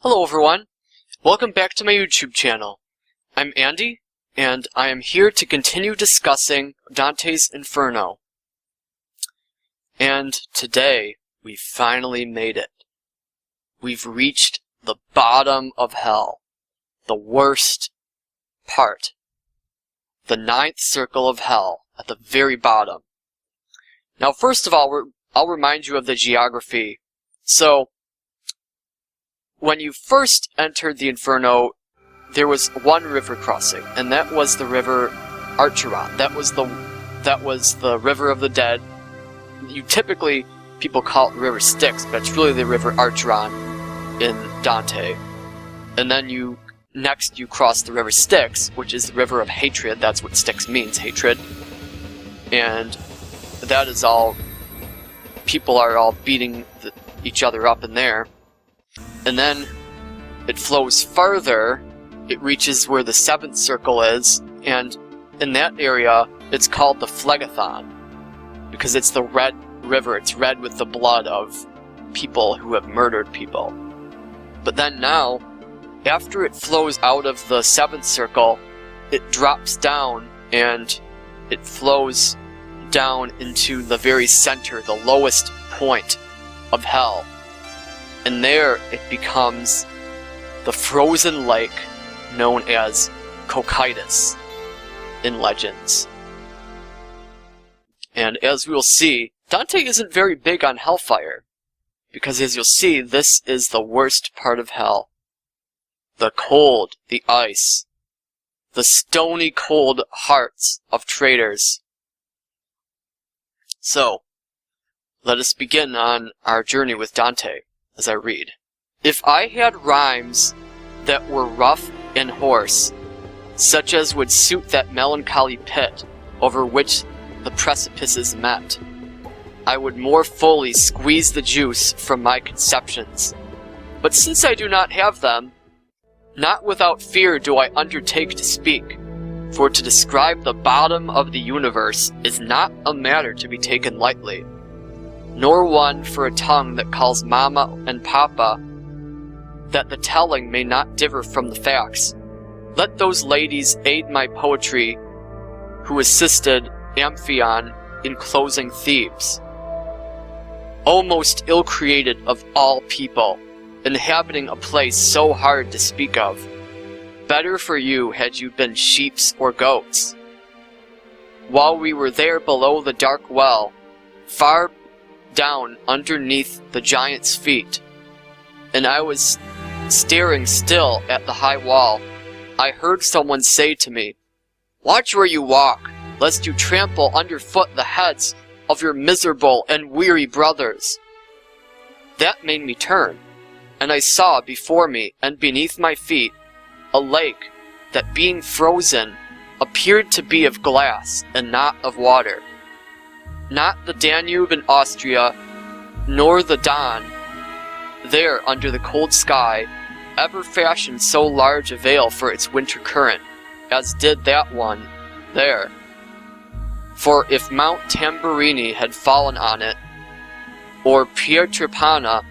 Hello everyone, welcome back to my YouTube channel. I'm Andy, and I am here to continue discussing Dante's Inferno. And today, we finally made it. We've reached the bottom of hell, the worst part. The ninth circle of hell, at the very bottom. Now first of all, I'll remind you of the geography. So, when you first entered the Inferno, there was one river crossing, and that was the river Acheron. That was the river of the dead. People call it the river Styx, but it's really the river Acheron in Dante. And then next you cross the river Styx, which is the river of hatred. That's what Styx means, hatred. And that is all, people are all beating each other up in there. And then it flows farther, it reaches where the seventh circle is, and in that area it's called the Phlegethon, because it's the red river, it's red with the blood of people who have murdered people. But then now, after it flows out of the seventh circle, it drops down and it flows down into the very center, the lowest point of hell. And there it becomes the frozen lake known as Cocytus in legends. And as we'll see, Dante isn't very big on hellfire, because as you'll see, this is the worst part of hell. The cold, the ice, the stony cold hearts of traitors. So, let us begin on our journey with Dante. As I read, if I had rhymes that were rough and hoarse, such as would suit that melancholy pit over which the precipices met, I would more fully squeeze the juice from my conceptions. But since I do not have them, not without fear do I undertake to speak, for to describe the bottom of the universe is not a matter to be taken lightly, nor one for a tongue that calls Mama and Papa, that the telling may not differ from the facts. Let those ladies aid my poetry who assisted Amphion in closing Thebes. O most ill-created of all people, inhabiting a place so hard to speak of, better for you had you been sheeps or goats. While we were there below the dark well, far down underneath the giant's feet, and I was staring still at the high wall, I heard someone say to me, "Watch where you walk, lest you trample underfoot the heads of your miserable and weary brothers." That made me turn, and I saw before me and beneath my feet a lake that, being frozen, appeared to be of glass and not of water. Not the Danube in Austria, nor the Don, there under the cold sky, ever fashioned so large a veil for its winter current, as did that one there. For if Mount Tamburini had fallen on it, or Pietrapana,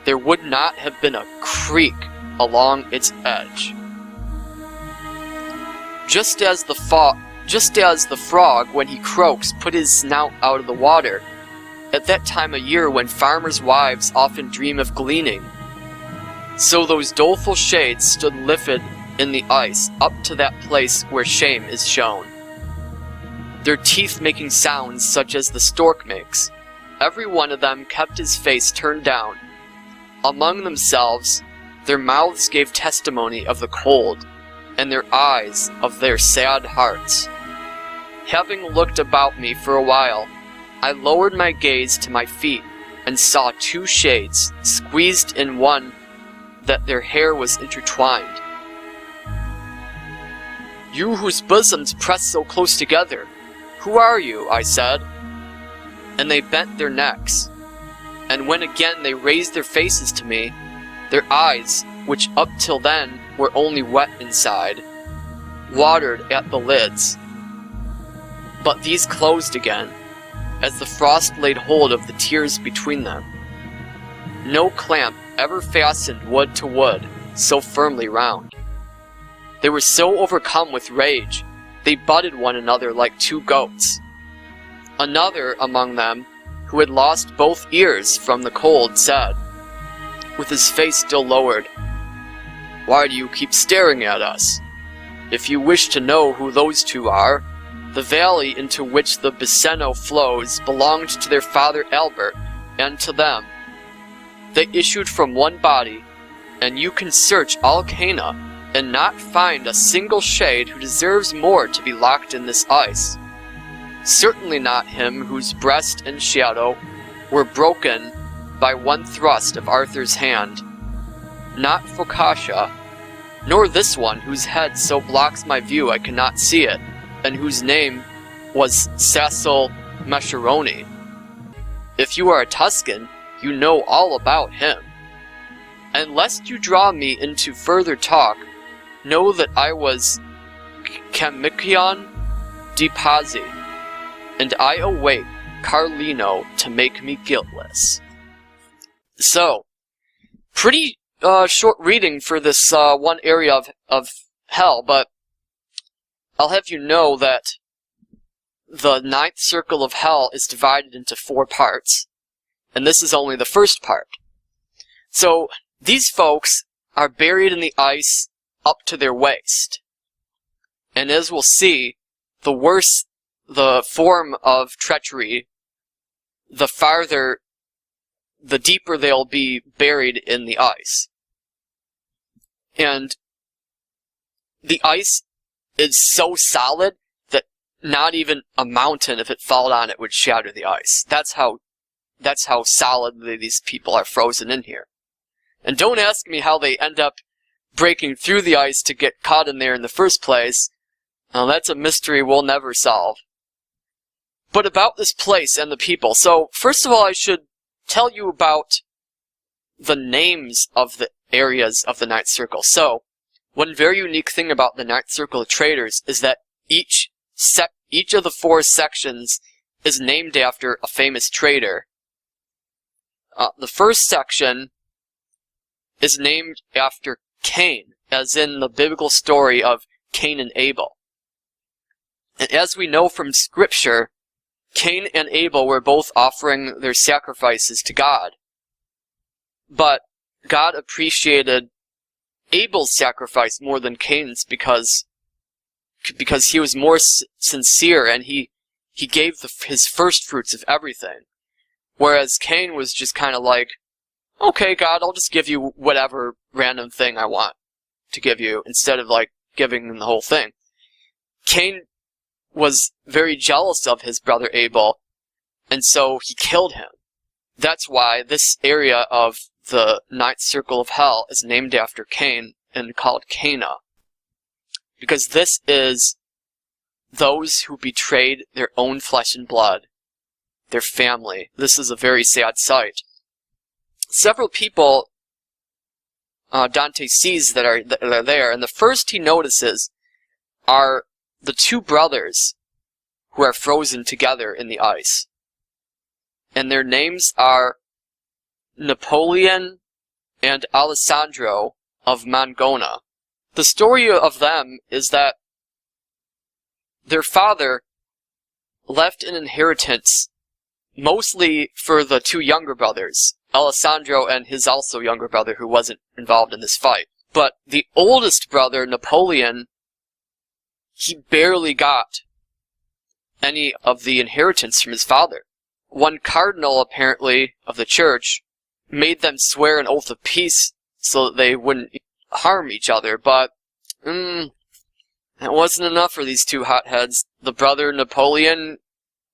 there would not have been a creek along its edge. Just as the frog, when he croaks, put his snout out of the water, at that time of year when farmers' wives often dream of gleaning, so those doleful shades stood livid in the ice up to that place where shame is shown, their teeth making sounds such as the stork makes. Every one of them kept his face turned down. Among themselves, their mouths gave testimony of the cold, and their eyes of their sad hearts. Having looked about me for a while, I lowered my gaze to my feet and saw two shades squeezed in one that their hair was intertwined. "You whose bosoms press so close together, who are you?" I said. And they bent their necks, and when again they raised their faces to me, their eyes, which up till then were only wet inside, watered at the lids. But these closed again, as the frost laid hold of the tears between them. No clamp ever fastened wood to wood so firmly round. They were so overcome with rage, they butted one another like two goats. Another among them, who had lost both ears from the cold, said, with his face still lowered, "Why do you keep staring at us? If you wish to know who those two are, the valley into which the Biceno flows belonged to their father Albert, and to them. They issued from one body, and you can search all Caina and not find a single shade who deserves more to be locked in this ice. Certainly not him whose breast and shadow were broken by one thrust of Arthur's hand. Not Focaccia, nor this one whose head so blocks my view I cannot see it, and whose name was Cecil Mescheroni. If you are a Tuscan, you know all about him. And lest you draw me into further talk, know that I was Camicion di Pazzi, and I await Carlino to make me guiltless." So, pretty short reading for this one area of hell, but I'll have you know that the ninth circle of hell is divided into 4 parts, and this is only the first part. So, these folks are buried in the ice up to their waist. And as we'll see, the worse the form of treachery, the deeper they'll be buried in the ice. And the ice is so solid that not even a mountain, if it fell on it, would shatter the ice. That's how solidly these people are frozen in here. And don't ask me how they end up breaking through the ice to get caught in there in the first place. Now, that's a mystery we'll never solve. But about this place and the people. So, first of all, I should tell you about the names of the areas of the Ninth Circle. So, one very unique thing about the Ninth Circle of Traitors is that each of the 4 sections is named after a famous traitor. The first section is named after Cain, as in the biblical story of Cain and Abel. And as we know from Scripture, Cain and Abel were both offering their sacrifices to God. But God appreciated Abel's sacrifice more than Cain's because he was more sincere, and he gave his first fruits of everything. Whereas Cain was just kind of like, "Okay, God, I'll just give you whatever random thing I want to give you," instead of like giving him the whole thing. Cain was very jealous of his brother Abel, and so he killed him. That's why this area of the Ninth Circle of Hell is named after Cain and called Caina. Because this is those who betrayed their own flesh and blood, their family. This is a very sad sight. Several people Dante sees that are there, and the first he notices are the 2 brothers who are frozen together in the ice. And their names are Napoleon and Alessandro of Mangona. The story of them is that their father left an inheritance mostly for the 2 younger brothers, Alessandro and his also younger brother who wasn't involved in this fight. But the oldest brother, Napoleon, he barely got any of the inheritance from his father. One cardinal, apparently, of the church made them swear an oath of peace so that they wouldn't harm each other, but that wasn't enough for these 2 hotheads. The brother Napoleon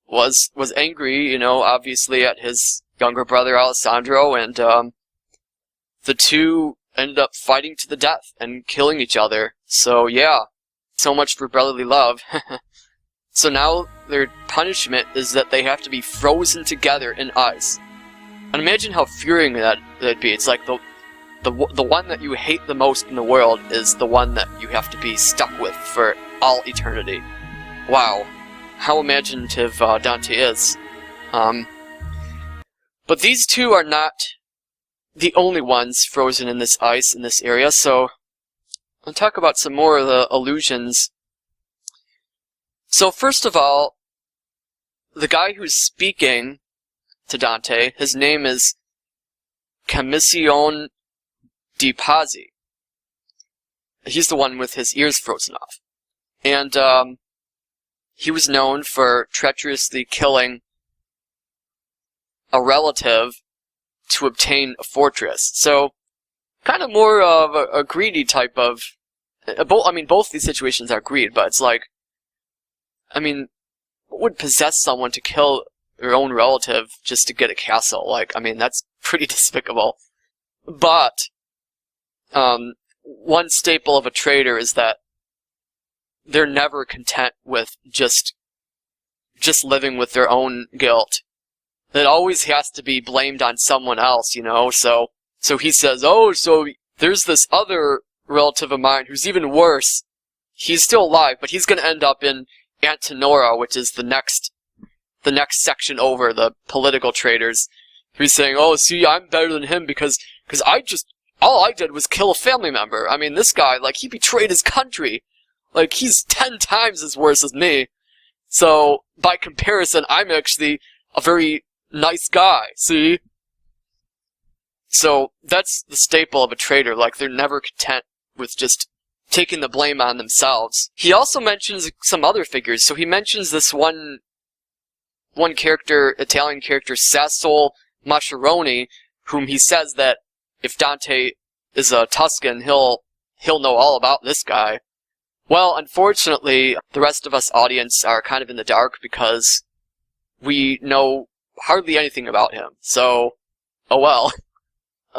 was angry, obviously at his younger brother Alessandro, and the 2 ended up fighting to the death and killing each other. So yeah, so much for brotherly love. So now their punishment is that they have to be frozen together in ice. And imagine how infuriating that'd be. It's like the one that you hate the most in the world is the one that you have to be stuck with for all eternity. Wow, how imaginative Dante is. But these 2 are not the only ones frozen in this ice in this area, so I'll talk about some more of the allusions. So first of all, the guy who's speaking to Dante, his name is Commissione di Pazzi. He's the one with his ears frozen off. And he was known for treacherously killing a relative to obtain a fortress. So, kind of more of a greedy type of... both these situations are greed, but it's like... what would possess someone to kill their own relative just to get a castle? That's pretty despicable. But, one staple of a traitor is that they're never content with just living with their own guilt. It always has to be blamed on someone else, So he says, oh, so there's this other relative of mine who's even worse. He's still alive, but he's going to end up in Antenora, which is the next section over, the political traitors. He's saying, oh, see, I'm better than him because all I did was kill a family member. This guy, he betrayed his country. He's 10 times as worse as me. So, by comparison, I'm actually a very nice guy, see? So, that's the staple of a traitor. They're never content with just taking the blame on themselves. He also mentions some other figures. So he mentions this one character, Italian character, Sassol Mascheroni, whom he says that if Dante is a Tuscan, he'll know all about this guy. Well, unfortunately, the rest of us audience are kind of in the dark because we know hardly anything about him. So, oh well.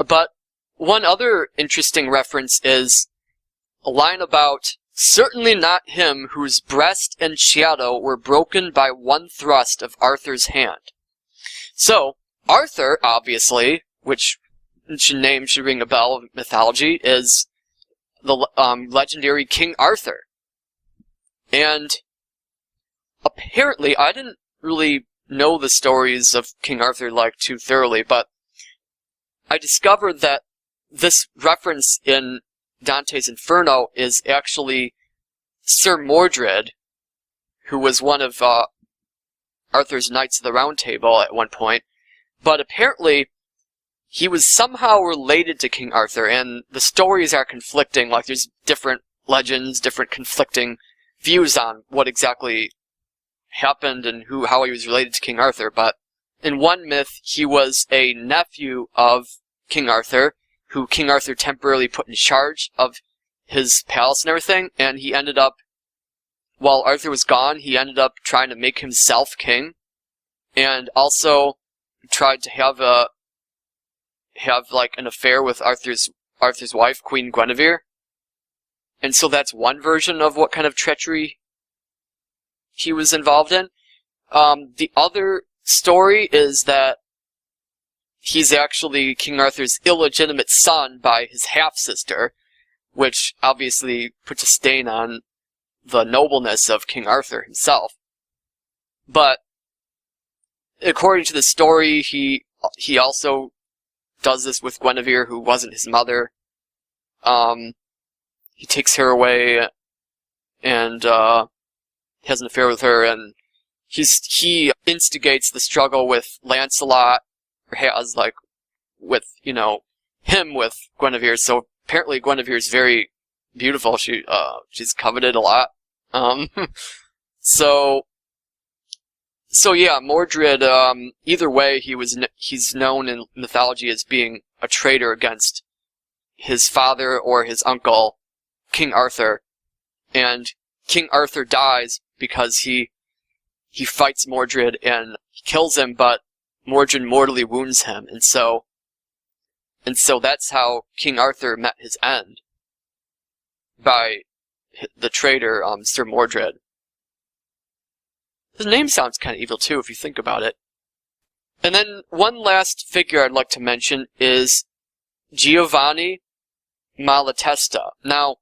But one other interesting reference is a line about, certainly not him whose breast and shadow were broken by one thrust of Arthur's hand. So, Arthur, obviously, which name should ring a bell of mythology, is the legendary King Arthur. And apparently, I didn't really know the stories of King Arthur too thoroughly, but I discovered that this reference in Dante's Inferno is actually Sir Mordred, who was one of Arthur's Knights of the Round Table at one point, but apparently he was somehow related to King Arthur, and the stories are conflicting. There's different legends, different conflicting views on what exactly happened and how he was related to King Arthur, but in one myth, he was a nephew of King Arthur, who King Arthur temporarily put in charge of his palace and everything, and he ended up, while Arthur was gone, he ended up trying to make himself king, and also tried to have an affair with Arthur's wife, Queen Guinevere. And so that's one version of what kind of treachery he was involved in. The other story is that he's actually King Arthur's illegitimate son by his half-sister, which obviously puts a stain on the nobleness of King Arthur himself. But according to the story, he also does this with Guinevere, who wasn't his mother. He takes her away and has an affair with her, and he instigates the struggle with Lancelot, or has with Guinevere. So apparently Guinevere's very beautiful. She's coveted a lot. So yeah, Mordred. Either way, he's known in mythology as being a traitor against his father or his uncle, King Arthur, and King Arthur dies because he fights Mordred and he kills him, but Mordred mortally wounds him, and so that's how King Arthur met his end, by the traitor Sir Mordred. His name sounds kind of evil too, if you think about it. And then one last figure I'd like to mention is Giovanni Malatesta. Now,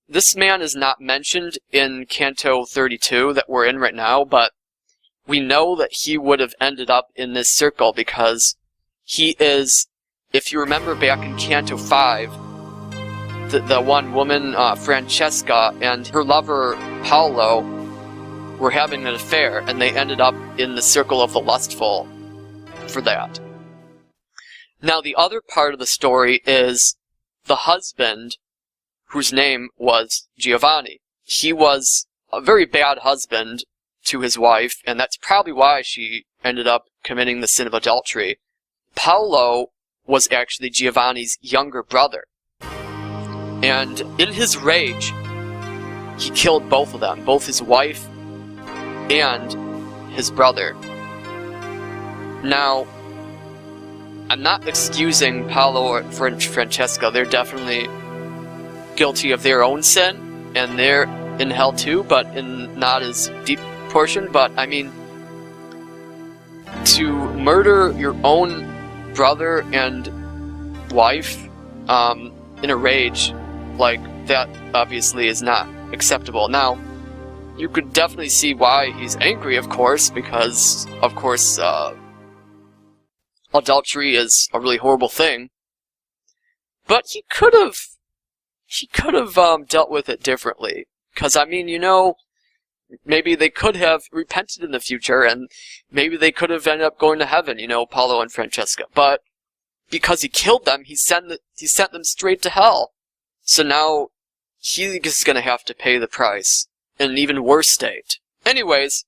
this man is not mentioned in Canto 32 that we're in right now, but we know that he would have ended up in this circle because he is if you remember back in Canto V, the one woman, Francesca, and her lover, Paolo, were having an affair, and they ended up in the circle of the lustful for that. Now, the other part of the story is the husband, whose name was Giovanni. He was a very bad husband to his wife, and that's probably why she ended up committing the sin of adultery. Paolo was actually Giovanni's younger brother. And in his rage, he killed both of them, both his wife and his brother. Now, I'm not excusing Paolo or Francesca. They're definitely guilty of their own sin, and they're in hell too, but in not as deep portion. But, I mean, to murder your own brother and wife in a rage like that obviously is not acceptable. Now, you could definitely see why he's angry, of course, because, of course, adultery is a really horrible thing. But he could have dealt with it differently. Because, I mean, you know, maybe they could have repented in the future, and maybe they could have ended up going to heaven, you know, Paolo and Francesca. But because he killed them, he sent them straight to hell. So now he is going to have to pay the price in an even worse state. Anyways,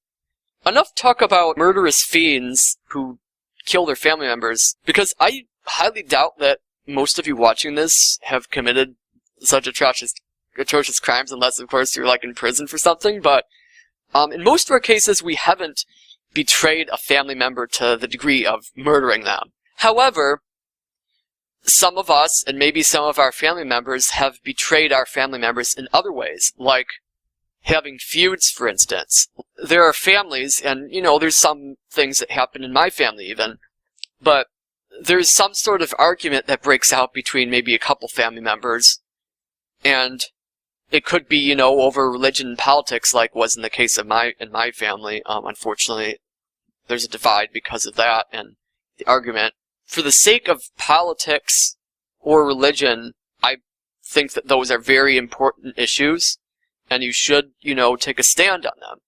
enough talk about murderous fiends who kill their family members, because I highly doubt that most of you watching this have committed such atrocious crimes, unless, of course, you're, like, in prison for something. But in most of our cases, we haven't betrayed a family member to the degree of murdering them. However, some of us, and maybe some of our family members, have betrayed our family members in other ways, like having feuds, for instance. There are families, and, you know, there's some things that happen in my family even, but there's some sort of argument that breaks out between maybe a couple family members, and it could be, you know, over religion and politics, like was in the case of in my family. Unfortunately, there's a divide because of that, and the argument. For the sake of politics or religion, I think that those are very important issues, and you should, you know, take a stand on them,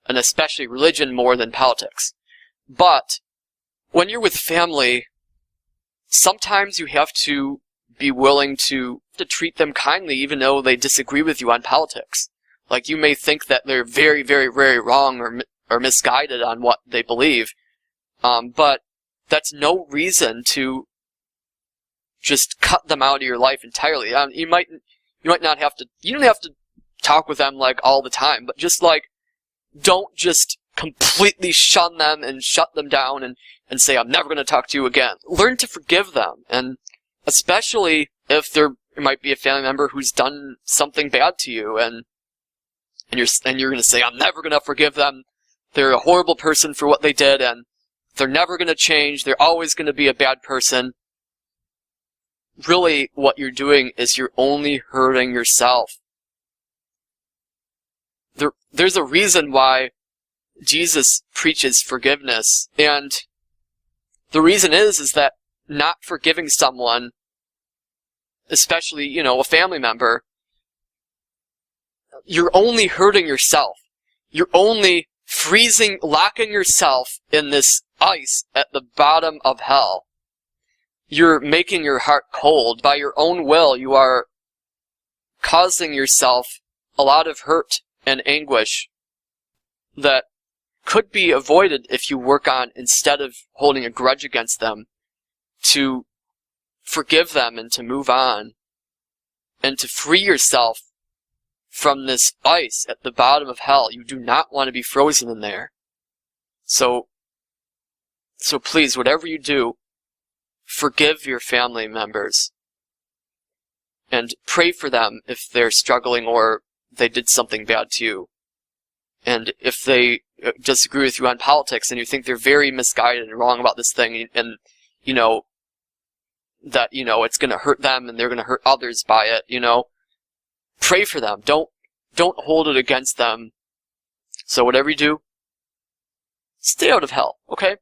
and especially religion more than politics. But when you're with family, sometimes you have to be willing to treat them kindly, even though they disagree with you on politics. Like, you may think that they're very, very, very wrong or misguided on what they believe, but that's no reason to just cut them out of your life entirely. You might not have to. You don't have to talk with them like all the time, but just like, don't just completely shun them and shut them down and say, I'm never going to talk to you again. Learn to forgive them, and especially if there might be a family member who's done something bad to you, and you're going to say, I'm never going to forgive them. They're a horrible person for what they did, and they're never going to change. They're always going to be a bad person. Really, what you're doing is you're only hurting yourself. There's a reason why Jesus preaches forgiveness, and the reason is that not forgiving someone, especially, you know, a family member, you're only hurting yourself. You're only locking yourself in this ice at the bottom of hell. You're making your heart cold. By your own will, you are causing yourself a lot of hurt and anguish that could be avoided if you work on, instead of holding a grudge against them, to forgive them and to move on and to free yourself from this ice at the bottom of hell. You do not want to be frozen in there. So please, whatever you do, forgive your family members and pray for them if they're struggling or they did something bad to you. And if they disagree with you on politics and you think they're very misguided and wrong about this thing, and you know that, you know, it's going to hurt them and they're going to hurt others by it, you know, pray for them. Don't hold it against them. So whatever you do, stay out of hell, okay?